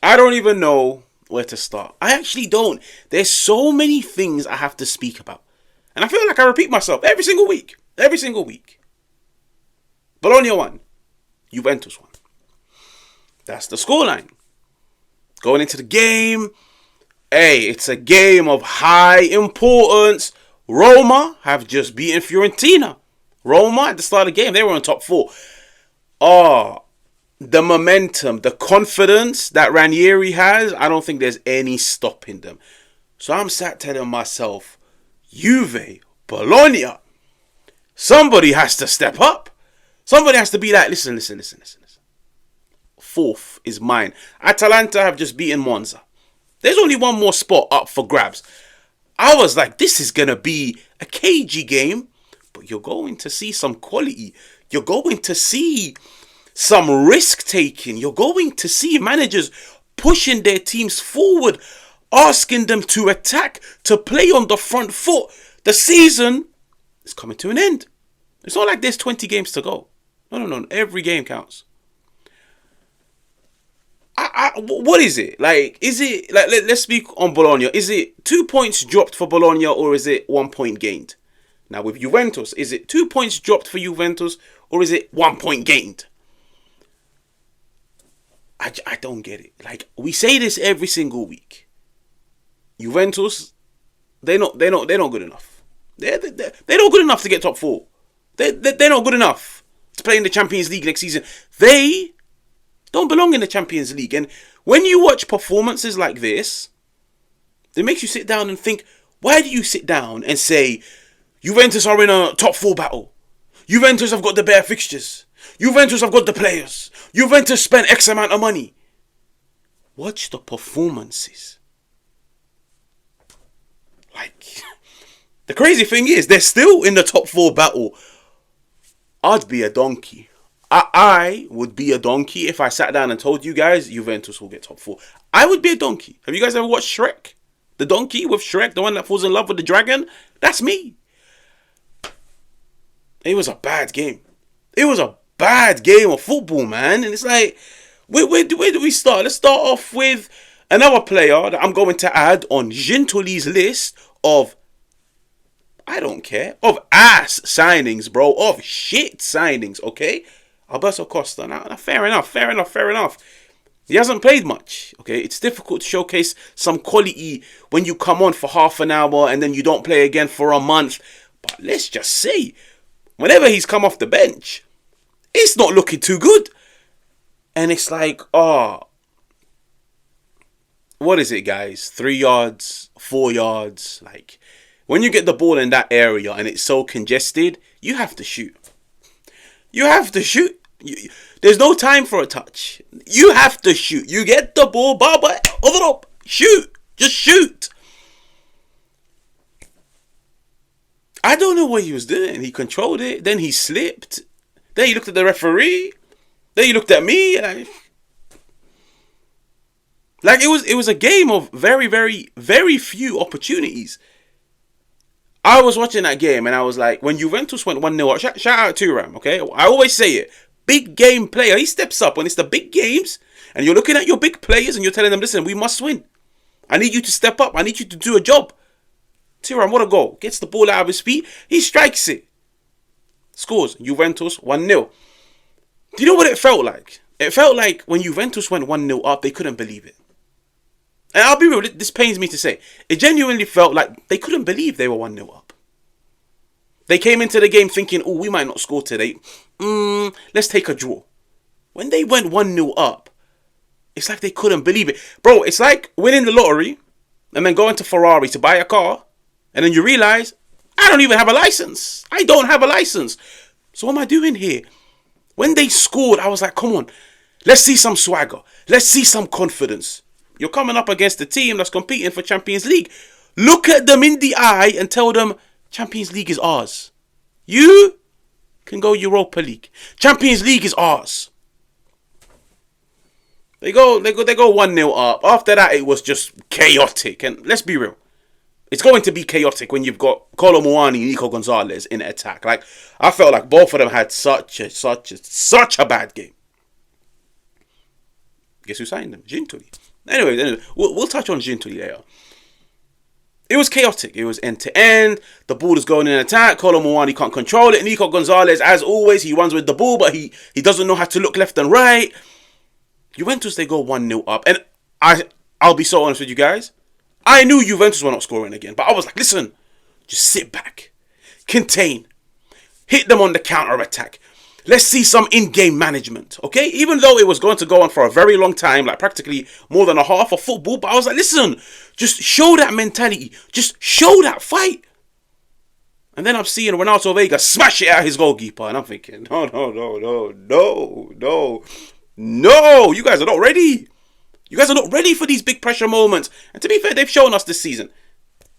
I don't even know where to start. I actually don't. There's so many things I have to speak about. And I feel like I repeat myself every single week. Every single week. Bologna won. Juventus won. That's the scoreline. Going into the game. Hey, it's a game of high importance. Roma have just beaten Fiorentina. Roma at the start of the game, they were on top four. Oh, the momentum, the confidence that Ranieri has, I don't think there's any stopping them. So I'm sat telling myself, Juve, Bologna, somebody has to step up. Somebody has to be like, listen. Fourth is mine. Atalanta have just beaten Monza. There's only one more spot up for grabs. I was like, this is going to be a cagey game, but you're going to see some quality. You're going to see some risk taking. You're going to see managers pushing their teams forward, asking them to attack, to play on the front foot. The season is coming to an end. It's not like there's 20 games to go. No. Every game counts. What is it? Like, is it, like, let's speak on Bologna. Is it 2 points dropped for Bologna or is it 1 point gained? Now with Juventus, is it 2 points dropped for Juventus or is it 1 point gained? I don't get it. Like, we say this every single week. Juventus, they're not good enough. They're not good enough to get top four. They're not good enough to play in the Champions League next season. They don't belong in the Champions League. And when you watch performances like this, it makes you sit down and think, why do you sit down and say, Juventus are in a top four battle? Juventus have got the better fixtures. Juventus have got the players. Juventus spent X amount of money. Watch the performances. Like, the crazy thing is, they're still in the top four battle. I'd be a donkey. I would be a donkey if I sat down and told you guys Juventus will get top four. I would be a donkey. Have you guys ever watched Shrek? The donkey with Shrek, the one that falls in love with the dragon? That's me. It was a bad game. It was a bad game of football, man. And it's like, where do we start? Let's start off with another player that I'm going to add on Gintoli's list of, I don't care, of ass signings, bro. Of shit signings, okay? Alberto Costa. Now, fair enough. He hasn't played much, okay? It's difficult to showcase some quality when you come on for half an hour and then you don't play again for a month. But let's just say, whenever he's come off the bench, it's not looking too good. And it's like, what is it, guys? 3 yards, 4 yards. Like, when you get the ball in that area and it's so congested, you have to shoot. There's no time for a touch. You have to shoot. You get the ball, Baba, over up, shoot. Just shoot. I don't know what he was doing. He controlled it. Then he slipped. Then he looked at the referee. Then he looked at me. Like it was a game of very, very, very few opportunities. I was watching that game and I was like, when Juventus went 1-0 up, shout out to Thuram, okay? I always say it. Big game player. He steps up when it's the big games and you're looking at your big players and you're telling them, listen, we must win. I need you to step up. I need you to do a job. Thuram, what a goal. Gets the ball out of his feet. He strikes it. Scores. Juventus 1-0. Do you know what it felt like? It felt like when Juventus went 1-0 up, they couldn't believe it. And I'll be real, this pains me to say. It genuinely felt like they couldn't believe they were 1-0 up. They came into the game thinking, oh, we might not score today. Let's take a draw. When they went 1-0 up, it's like they couldn't believe it. Bro, it's like winning the lottery and then going to Ferrari to buy a car. And then you realize, I don't even have a license. I don't have a license. So what am I doing here? When they scored, I was like, come on. Let's see some swagger. Let's see some confidence. You're coming up against a team that's competing for Champions League. Look at them in the eye and tell them Champions League is ours. You can go Europa League. Champions League is ours. They go 1-0 up. After that, it was just chaotic. And let's be real. It's going to be chaotic when you've got Kolo Muani and Nico Gonzalez in attack. Like, I felt like both of them had such a bad game. Guess who signed them? Gintuli. Anyway, we'll touch on Gintuli later. It was chaotic. It was end to end. The ball is going in attack. Kolo Muani can't control it. Nico Gonzalez, as always, he runs with the ball, but he doesn't know how to look left and right. Juventus, they go 1-0 up. And I'll be so honest with you guys. I knew Juventus were not scoring again. But I was like, listen, just sit back. Contain. Hit them on the counter-attack. Let's see some in-game management, okay? Even though it was going to go on for a very long time, like practically more than a half of football, but I was like, listen, just show that mentality. Just show that fight. And then I'm seeing Ronaldo Vega smash it at his goalkeeper, and I'm thinking, no. You guys are not ready. You guys are not ready for these big pressure moments. And to be fair, they've shown us this season.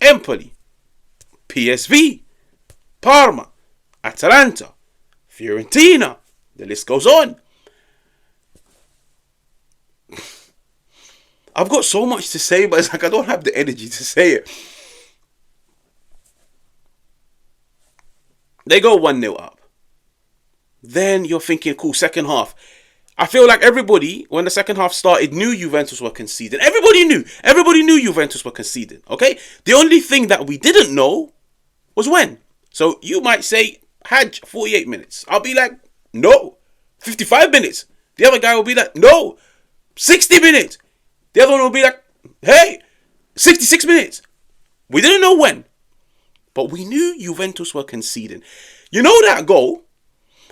Empoli, PSV, Parma, Atalanta, Fiorentina, the list goes on. I've got so much to say, but it's like I don't have the energy to say it. They go 1-0 up. Then you're thinking, cool, second half. I feel like everybody, when the second half started, knew Juventus were conceding. Everybody knew Juventus were conceding, okay? The only thing that we didn't know was when. So you might say, Haj, 48 minutes. I'll be like, no. 55 minutes. The other guy will be like, no. 60 minutes. The other one will be like, hey, 66 minutes. We didn't know when. But we knew Juventus were conceding. You know that goal?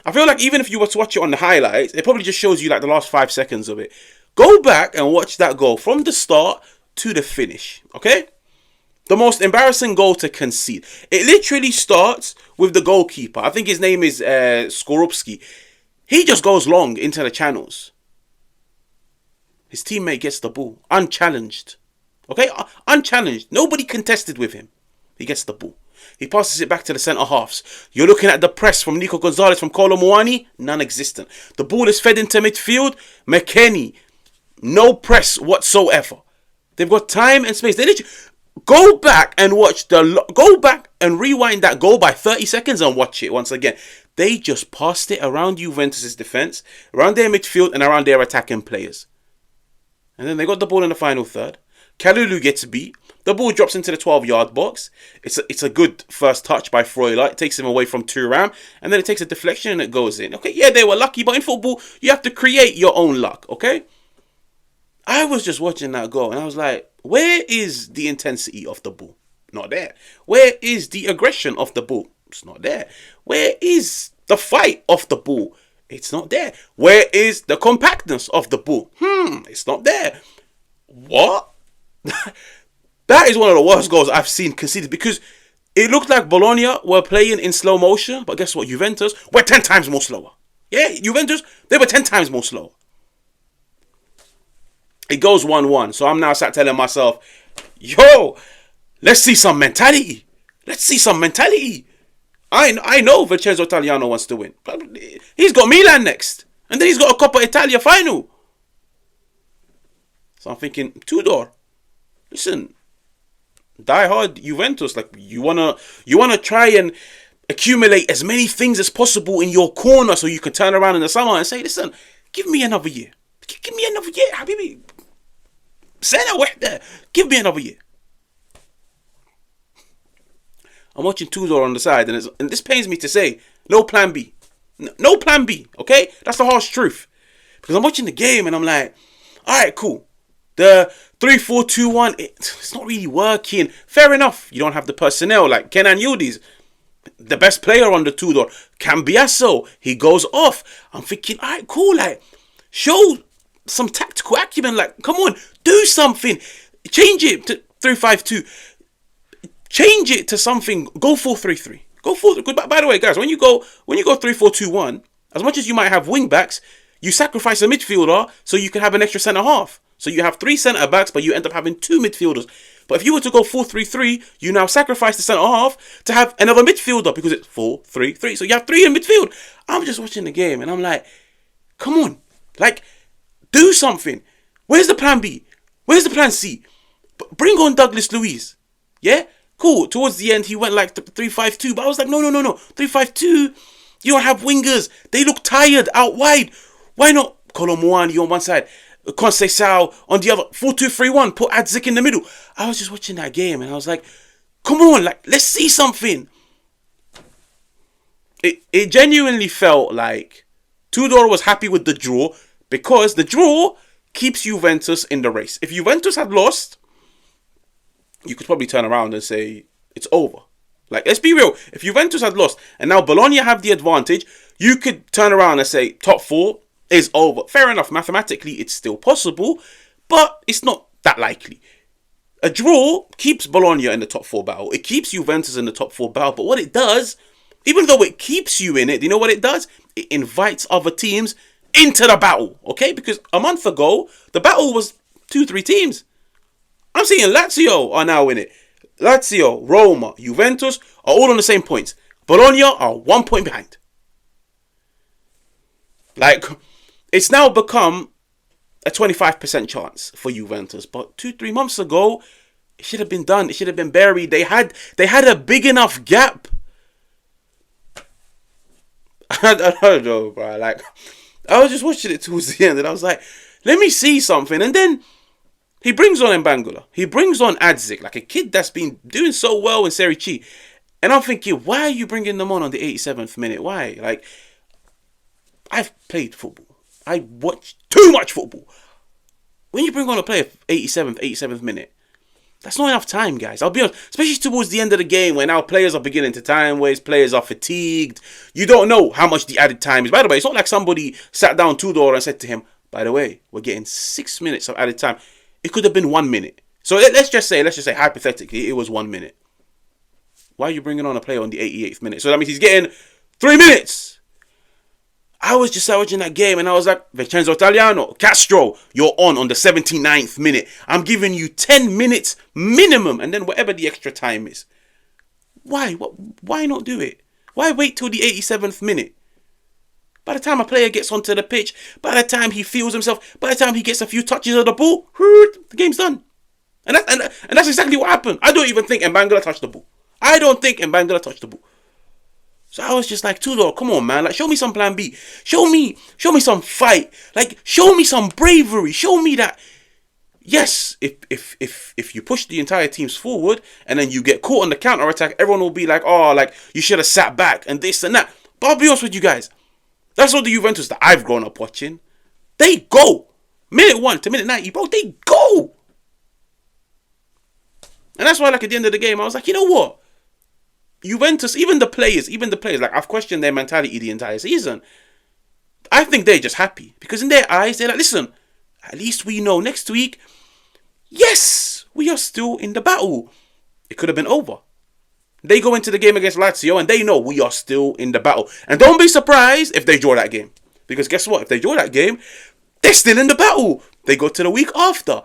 I feel like even if you were to watch it on the highlights, it probably just shows you like the last 5 seconds of it. Go back and watch that goal from the start to the finish. Okay? The most embarrassing goal to concede. It literally starts with the goalkeeper. I think his name is Skorupski. He just goes long into the channels. His teammate gets the ball. Unchallenged. Okay? Unchallenged. Nobody contested with him. He gets the ball. He passes it back to the centre halves. You're looking at the press from Nico Gonzalez, from Kolo Muani. Non-existent. The ball is fed into midfield. McKennie. No press whatsoever. They've got time and space. They literally... Go back and watch go back and rewind that goal by 30 seconds and watch it once again. They just passed it around Juventus' defence, around their midfield and around their attacking players. And then they got the ball in the final third. Kalulu gets beat. The ball drops into the 12-yard box. It's a good first touch by Freuler. It takes him away from Thuram. And then it takes a deflection and it goes in. Okay, yeah, they were lucky. But in football, you have to create your own luck. Okay? I was just watching that goal and I was like, where is the intensity of the ball? Not there. Where is the aggression of the ball? It's not there. Where is the fight of the ball? It's not there. Where is the compactness of the ball? It's not there. What? That is one of the worst goals I've seen conceded because it looked like Bologna were playing in slow motion, but guess what? Juventus were 10 times more slower. Yeah, Juventus, they were 10 times more slower. It goes 1-1. So I'm now sat telling myself, yo, let's see some mentality. Let's see some mentality. I know Vincenzo Italiano wants to win. But he's got Milan next. And then he's got a Coppa Italia final. So I'm thinking, Tudor, listen, die hard Juventus. Like you wanna try and accumulate as many things as possible in your corner so you can turn around in the summer and say, listen, give me another year. Give me another year, Habibi. Sena wahda. Give me another year. I'm watching Tudor on the side, and this pains me to say, no plan B. No plan B, okay? That's the harsh truth. Because I'm watching the game, and I'm like, all right, cool. The 3-4-2-1, it's not really working. Fair enough. You don't have the personnel like Kenan Yildiz. The best player on the Tudor. Cambiasso, he goes off. I'm thinking, all right, cool. Like, show some tactical acumen. Like, come on, do something. Change it to 3-5-2. Change it to something. Go 4-3-3. Go 4. By the way, guys, when you go 3-4-2-1, as much as you might have wing backs, you sacrifice a midfielder so you can have an extra centre half. So you have 3 centre backs, but you end up having 2 midfielders. But if you were to go 4-3-3, you now sacrifice the centre half to have another midfielder because it's 4-3-3. So you have 3 in midfield. I'm just watching the game and I'm like, come on, like, do something. Where's the plan B? Where's the plan C? Bring on Douglas Luiz. Yeah? Cool. Towards the end, he went like 3-5-2. But I was like, no. 3-5-2. You don't have wingers. They look tired out wide. Why not Kolo Muani on one side? Conceição on the other 4-2-3-1. Put Adzik in the middle. I was just watching that game and I was like, come on, like let's see something. It genuinely felt like Tudor was happy with the draw because the draw keeps Juventus in the race. If Juventus had lost, you could probably turn around and say it's over. Like, let's be real. If Juventus had lost and now Bologna have the advantage, you could turn around and say top 4 is over. Fair enough. Mathematically, it's still possible, but it's not that likely. A draw keeps Bologna in the top 4 battle. It keeps Juventus in the top 4 battle. But what it does, even though it keeps you in it, do you know what it does? It invites other teams into the battle. Okay? Because a month ago, the battle was 2-3 teams. I'm seeing Lazio are now in it. Lazio, Roma, Juventus are all on the same points. Bologna are 1 point behind. Like, it's now become a 25% chance for Juventus. But 2-3 months ago, it should have been done. It should have been buried. They had a big enough gap. I don't know, bro. Like, I was just watching it towards the end and I was like, let me see something. And then he brings on Mbangula. He brings on Adzik, like a kid that's been doing so well in Serie A. And I'm thinking, why are you bringing them on the 87th minute? Why? Like, I've played football. I watch too much football. When you bring on a player 87th minute, that's not enough time, guys. I'll be honest. Especially towards the end of the game when our players are beginning to time waste, players are fatigued. You don't know how much the added time is. By the way, it's not like somebody sat down Tudor and said to him, by the way, we're getting 6 minutes of added time. It could have been 1 minute. So let's just say hypothetically, it was 1 minute. Why are you bringing on a player on the 88th minute? So that means he's getting 3 minutes. I was just watching that game and I was like, Vincenzo Italiano, Castro, you're on the 79th minute. I'm giving you 10 minutes minimum and then whatever the extra time is. Why? Why not do it? Why wait till the 87th minute? By the time a player gets onto the pitch, by the time he feels himself, by the time he gets a few touches of the ball, the game's done. And that's exactly what happened. I don't even think Mbangula touched the ball. So I was just like, Tudor, come on, man. Like, show me some plan B. Show me some fight. Like, show me some bravery. Show me that, yes, if you push the entire teams forward and then you get caught on the counter-attack, everyone will be like, oh, like, you should have sat back and this and that. But I'll be honest with you guys. That's all the Juventus that I've grown up watching. They go. Minute 1 to minute 90, bro, they go. And that's why, like, at the end of the game, I was like, you know what? Juventus, even the players, like, I've questioned their mentality the entire season. I think they're just happy. Because in their eyes, they're like, listen, at least we know next week, yes, we are still in the battle. It could have been over. They go into the game against Lazio and they know we are still in the battle. And don't be surprised if they draw that game. Because guess what? If they draw that game, they're still in the battle. They go to the week after.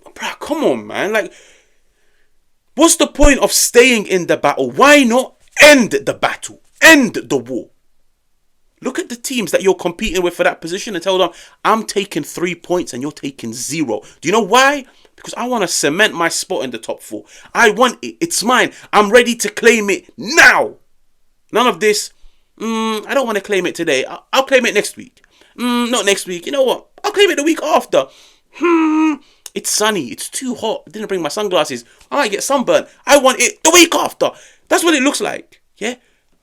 Bruh, come on, man. Like, what's the point of staying in the battle? Why not end the battle? End the war. Look at the teams that you're competing with for that position and tell them, I'm taking 3 points and you're taking 0. Do you know why? Because I want to cement my spot in the top 4. I want it. It's mine. I'm ready to claim it now. None of this, I don't want to claim it today. I'll claim it next week. Not next week. You know what? I'll claim it the week after. It's sunny. It's too hot. I didn't bring my sunglasses. I might get sunburned. I want it the week after. That's what it looks like. Yeah?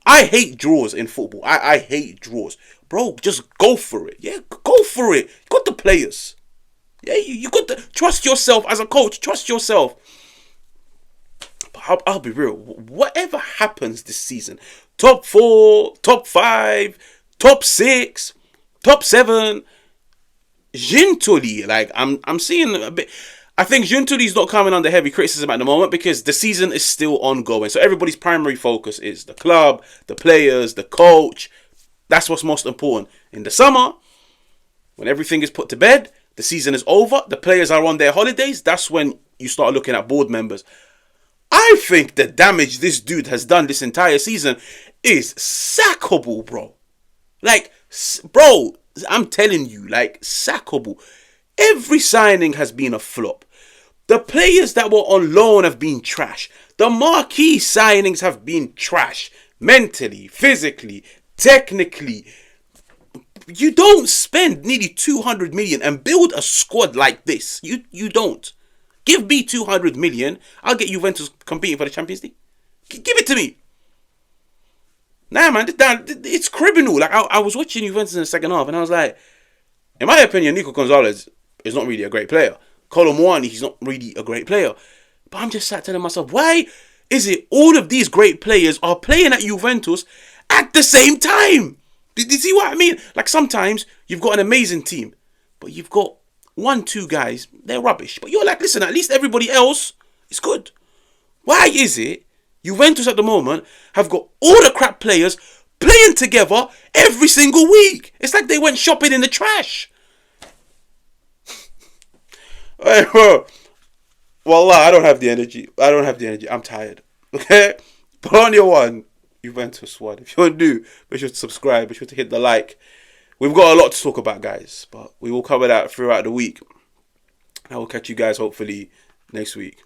I hate draws in football. I hate draws. Bro, just go for it. Yeah? Go for it. You got the players. Yeah, you got to trust yourself as a coach. Trust yourself. But I'll be real. Whatever happens this season, top 4, top 5, top 6, top 7, Gintoli, like I'm seeing a bit. I think Gintoli's not coming under heavy criticism at the moment because the season is still ongoing. So everybody's primary focus is the club, the players, the coach. That's what's most important. In the summer, when everything is put to bed, the season is over, the players are on their holidays, that's when you start looking at board members. I think the damage this dude has done this entire season is sackable, bro. Like, bro, I'm telling you, like, sackable. Every signing has been a flop. The players that were on loan have been trash. The marquee signings have been trash. Mentally, physically, technically. You don't spend nearly 200 million and build a squad like this. You don't. Give me 200 million. I'll get Juventus competing for the Champions League. Give it to me. Nah, man, it's criminal. Like, I was watching Juventus in the second half and I was like, in my opinion, Nico Gonzalez is not really a great player. Colomwani, he's not really a great player. But I'm just sat telling myself, why is it all of these great players are playing at Juventus at the same time? Do you see what I mean? Like, sometimes you've got an amazing team, but you've got 1-2 guys, they're rubbish. But you're like, listen, at least everybody else is good. Why is it Juventus at the moment have got all the crap players playing together every single week? It's like they went shopping in the trash. Wallah, I don't have the energy. I'm tired. Okay? Bologna 1, Juventus 1. If you're new, be sure to subscribe. Be sure to hit the like. We've got a lot to talk about, guys. But we will cover that throughout the week. I will catch you guys hopefully next week.